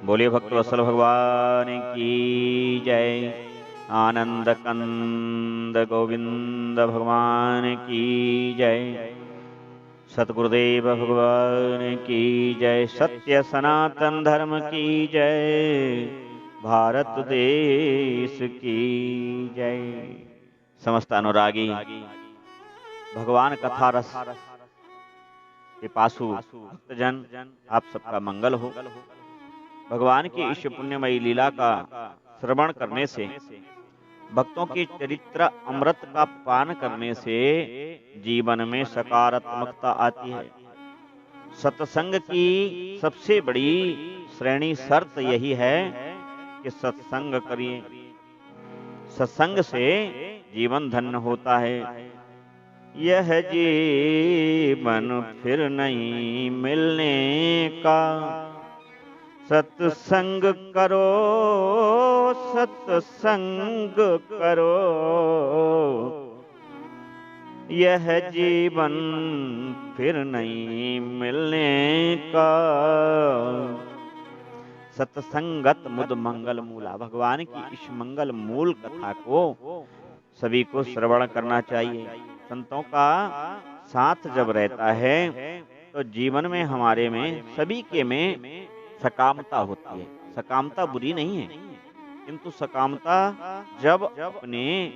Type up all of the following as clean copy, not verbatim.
बोलिए भक्त वत्सल भगवान की जय। आनंद कंद गोविंद भगवान की जय। सतगुरुदेव भगवान की जय। सत्य सनातन धर्म की जय। भारत देश की जय। समस्त अनुरागी भगवान कथा रस पिपासु भक्तजन, आप सबका मंगल हो। भगवान की इस पुण्यमयी लीला का श्रवण करने से, भक्तों की चरित्र अमृत का पान करने से जीवन में सकारात्मकता आती है। सत्संग की सबसे बड़ी श्रेणी शर्त यही है कि सत्संग करिए। सत्संग से जीवन धन्य होता है। यह जीवन फिर नहीं मिलने का, सत्संग करो सत्संग करो। यह जीवन फिर नहीं मिलने का। सत्संगत मुद मंगल मूला। भगवान की इस मंगल मूल कथा को सभी को श्रवण करना चाहिए। संतों का साथ जब रहता है तो जीवन में हमारे में सभी के में सकामता होती है। सकामता बुरी नहीं है, किंतु सकामता जब अपने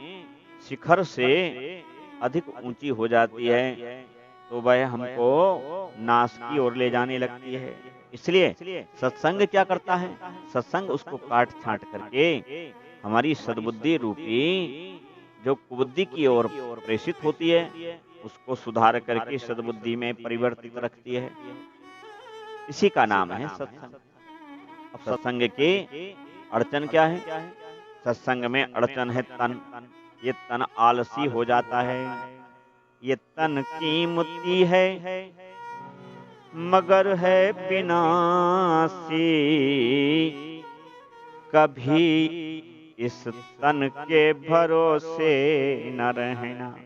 शिखर से अधिक ऊंची हो जाती है तो वह हमको नाश की ओर ले जाने लगती है। इसलिए सत्संग क्या करता है? सत्संग उसको काट छांट करके हमारी सद्बुद्धि रूपी जो कुबुद्धि की ओर प्रेषित होती है उसको सुधार करके सद्बुद्धि में परिवर्तित रखती है। इसी का नाम है सत्संग। अब सत्संग के अड़चन क्या है? सत्संग में अड़चन है तन। ये तन आलसी हो जाता है। ये तन कीमती है मगर है विनाशी। कभी इस तन के भरोसे न रहना।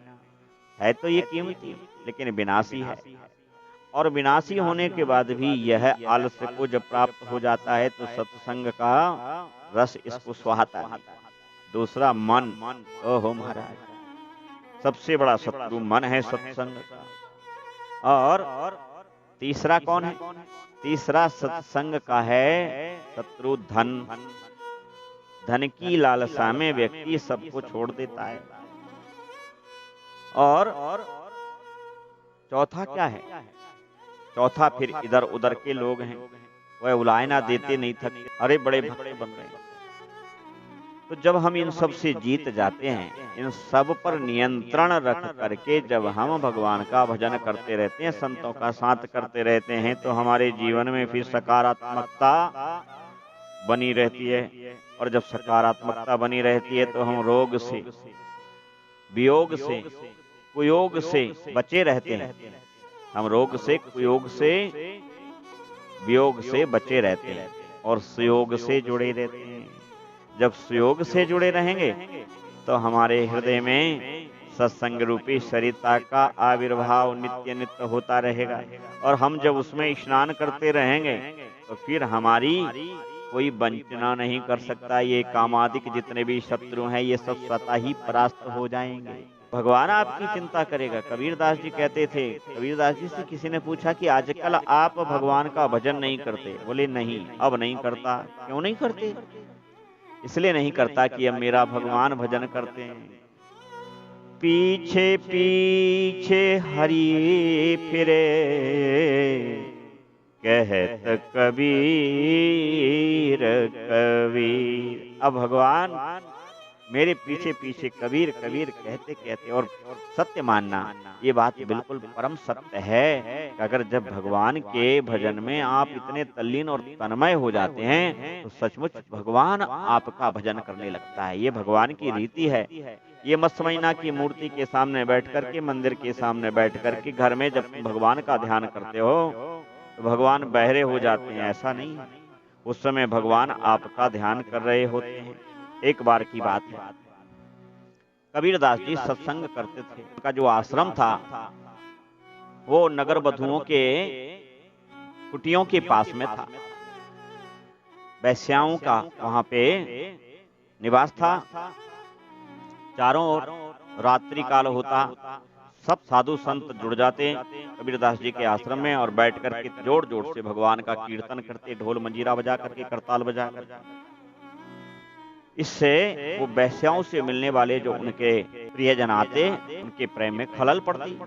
है तो ये कीमती लेकिन विनाशी है। और विनाशी होने के बाद भी यह आलस्य को जब प्राप्त हो जाता है तो सत्संग का रस इसको सुहाता है। दूसरा मन। ओहो महाराज, सबसे बड़ा शत्रु मन है सत्संग का। और तीसरा कौन है? तीसरा सत्संग का है शत्रु धन। धन की लालसा में व्यक्ति सबको छोड़ देता है। और चौथा क्या है? चौथा फिर इधर उधर के लोग हैं, वह उलायना देते नहीं थकते। अरे बड़े भक्त बन रहे हैं। तो जब हम इन सब से जीत जाते हैं, इन सब पर नियंत्रण रख करके जब हम भगवान का भजन करते रहते हैं, संतों का साथ करते रहते हैं, तो हमारे जीवन में फिर सकारात्मकता बनी रहती है। और जब सकारात्मकता बनी रहती है तो हम रोग से, वियोग से, कुयोग से बचे रहते हैं। हम रोग से, कुयोग से, वियोग से बचे रहते हैं और सुयोग से जुड़े रहते हैं। जब सुयोग से जुड़े रहेंगे तो हमारे हृदय में सत्संग रूपी सरिता का आविर्भाव नित्य नित्य होता रहेगा। और हम जब उसमें स्नान करते रहेंगे तो फिर हमारी कोई वंचना नहीं कर सकता। ये कामादिक जितने भी शत्रु हैं ये सब स्वतः ही परास्त हो जाएंगे। भगवान आपकी चिंता करेगा। कबीरदास जी कहते थे, कबीरदास जी से किसी ने पूछा कि आजकल आप भगवान का भजन नहीं करते? बोले नहीं, अब नहीं करता। क्यों नहीं करते? इसलिए नहीं करता कि अब मेरा भगवान भजन करते हैं। पीछे पीछे हरि फिरे कहत कबीर कबीर। अब भगवान मेरे पीछे पीछे कबीर कबीर कहते कहते, और सत्य मानना ये बात बिल्कुल परम सत्य है। अगर जब भगवान के भजन में आप इतने तल्लीन और तन्मय हो जाते हैं तो सचमुच भगवान आपका भजन करने लगता है। ये भगवान की रीति है। ये मत समझना कि मूर्ति के सामने बैठ करके, मंदिर के सामने बैठ करके, घर में जब तुम भगवान का ध्यान करते हो तो भगवान बहरे हो जाते हैं। ऐसा नहीं, उस समय भगवान आपका ध्यान कर रहे होते हैं। एक बार की बात है, कबीरदास जी सत्संग करते थे। उनका जो आश्रम था वो नगर बधुओं के कुटियों के पास में था। वैश्याओं का वहां पे निवास था। चारों ओर रात्रि काल होता, सब साधु संत जुड़ जाते कबीरदास जी के आश्रम में और बैठ करके जोर जोर से भगवान का कीर्तन करते, ढोल मंजीरा बजा करके, करताल बजा करके। इससे वो वैश्याओं से मिलने वाले जो उनके प्रियजन आते, उनके प्रेम में खलल पड़ती।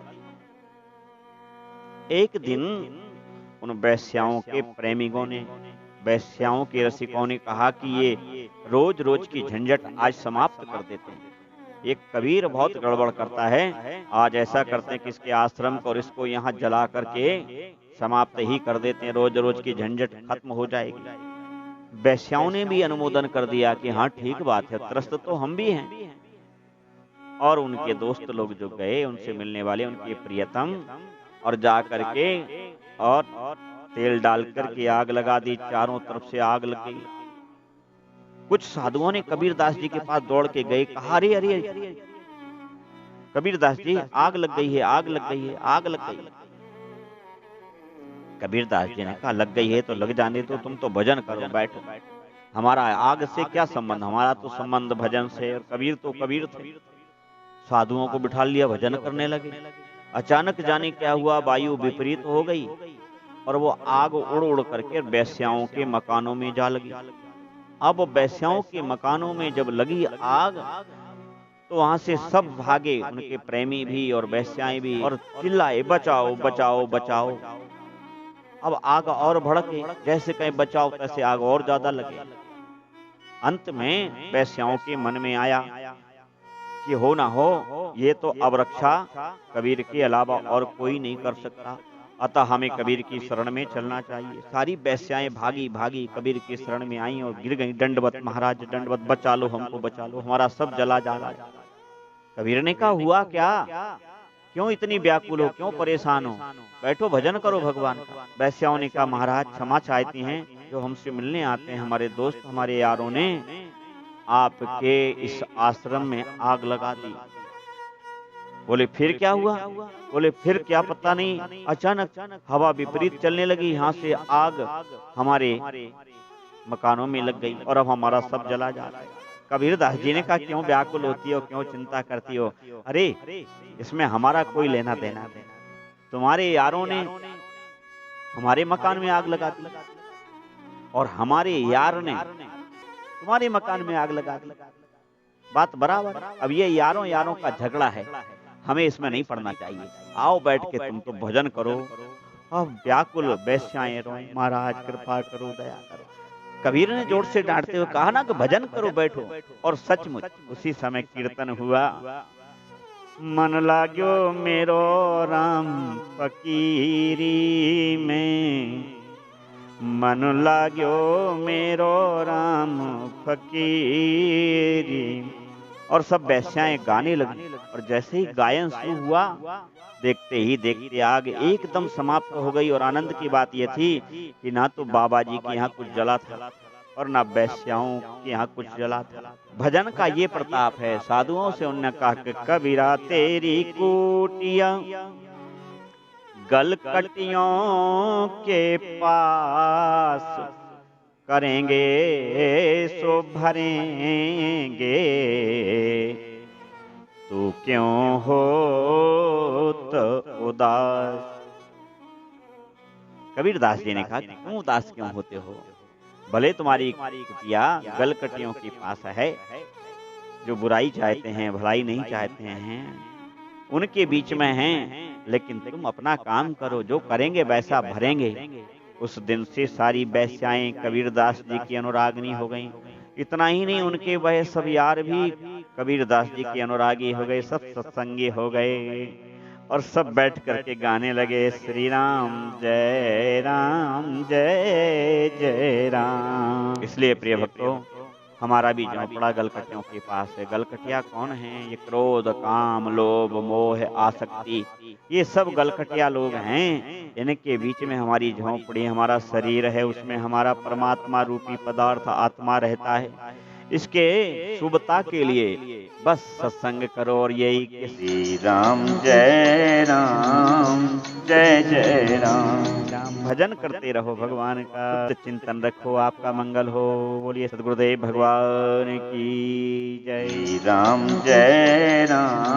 एक दिन उन वैश्याओं के प्रेमिकों ने, वैश्याओं के रसिकों ने कहा कि ये रोज रोज की झंझट आज समाप्त कर देते हैं। एक कबीर बहुत गड़बड़ करता है, आज ऐसा करते हैं कि इसके आश्रम को और इसको यहाँ जला करके समाप्त ही कर देते हैं, रोज रोज की झंझट खत्म हो जाएगी। वैश्याओं ने भी अनुमोदन कर दिया कि हाँ ठीक बात है, त्रस्त तो हम भी हैं। और उनके दोस्त लोग जो गए, उनसे मिलने वाले उनके प्रियतम, और जा करके और तेल डाल करके आग लगा दी। चारों तरफ से आग लग गई। कुछ साधुओं ने कबीरदास जी के पास दौड़ के गए, कहा अरे अरे कबीरदास जी आग लग गई है, आग लग गई है, आग लग गई। कबीरदास जी ने कहा लग गई है तो लग जाने दो, तुम तो भजन करो, बैठो, हमारा आग से क्या संबंध, हमारा तो संबंध भजन से। और कबीर तो कबीर थे। साधुओं को बिठा लिया, भजन करने लगे। अचानक जाने क्या हुआ, वायु विपरीत हो गई और वो आग उड़ उड़ करके वैश्याओं के मकानों में जा लगी। अब वैश्याओं के मकानों में जब लगी आग तो वहां से सब भागे, उनके प्रेमी भी और वैश्याएं भी, और चिल्लाए बचाओ बचाओ बचाओ। अब आग और भड़के, जैसे कहीं बचाओ तैसे आग और ज्यादा लगे। अंत में वैश्याओं के मन में आया कि हो ना हो, ये तो अब रक्षा कबीर के अलावा और कोई नहीं कर सकता, अतः हमें कबीर की शरण में चलना चाहिए। सारी वैश्याएं भागी भागी कबीर की शरण में आई और गिर गई, दंडवत महाराज दंडवत, बचा लो हमको, बचा लो, हमारा सब जला जा रहा है। कबीर ने कहा हुआ क्या, क्यों इतनी व्याकुल हो, क्यों परेशान हो, बैठो भजन करो भगवान का। वैश्याओं ने कहा महाराज क्षमा चाहती हैं, जो हमसे मिलने आते हैं हमारे दोस्त, हमारे यारों ने आपके इस आश्रम में आग लगा दी। बोले फिर क्या हुआ, बोले फिर क्या पता नहीं, अचानक हवा विपरीत चलने लगी, यहाँ से आग हमारे मकानों में लग गई और अब हमारा सब जला जा रहा है। कबीरदास जी ने कहा क्यों व्याकुल होती हो, क्यों चिंता करती हो, अरे इसमें हमारा कोई लेना देना नहीं। तुम्हारे यारों ने हमारे मकान में आग लगा दी और हमारे यार ने तुम्हारे मकान में आग लगा दी, बात बराबर। अब ये यारों यारों का झगड़ा है, हमें इसमें नहीं पड़ना चाहिए। आओ बैठ के तुम तो भजन करो। अब व्याकुल वैश्याएं रोएं, महाराज कृपा करो, दया करो। कबीर ने जोर से डांटते हुए कहा ना कि भजन करो, बैठो। और सचमुच उसी समय कीर्तन हुआ। मन लाग्यो मेरो राम फकीरी में, मन लाग्यो मेरो राम फकीरी। और सब वैश्याएं गाने लगी और जैसे ही गायन शुरू हुआ, देखते ही देखते आग एकदम समाप्त हो गई। और आनंद की बात यह थी कि ना तो बाबा जी के यहाँ कुछ जला था और ना वैश्याओं के यहाँ कुछ जला था। भजन का ये प्रताप है। साधुओं से उन्होंने कहा कि कबीरा तेरी कुटिया गलकटियों के पास, करेंगे सो भरेंगे, तू क्यों हो तो उदास। कबीरदास जी ने कहा क्यों उदास क्यों होते हो, भले तुम्हारी कुटिया गलकटियों के पास है, जो बुराई चाहते हैं भलाई नहीं चाहते हैं उनके बीच में हैं, लेकिन तुम अपना काम करो, जो करेंगे वैसा भरेंगे। उस दिन से सारी वैश्याएं कबीरदास जी की अनुरागिनी हो गईं। इतना ही नहीं, उनके वह सब यार भी कबीरदास जी के अनुरागी हो गए, सब सत्संगी हो गए और सब बैठ करके गाने लगे श्री राम जय जय राम। इसलिए प्रिय भक्तों, हमारा भी झोंपड़ा गलकटियों के पास है। गलकटिया कौन है? ये क्रोध, काम, लोभ, मोह, आसक्ति, ये सब गलकटिया लोग हैं। इनके बीच में हमारी झोंपड़ी, हमारा शरीर है, उसमें हमारा परमात्मा रूपी पदार्थ आत्मा रहता है। इसके शुभता के लिए बस सत्संग करो और यही श्री राम जय जय राम। भजन करते रहो भगवान का, चिंतन रखो, आपका मंगल हो। बोलिए सद्गुरुदेव भगवान की जय। राम जय राम।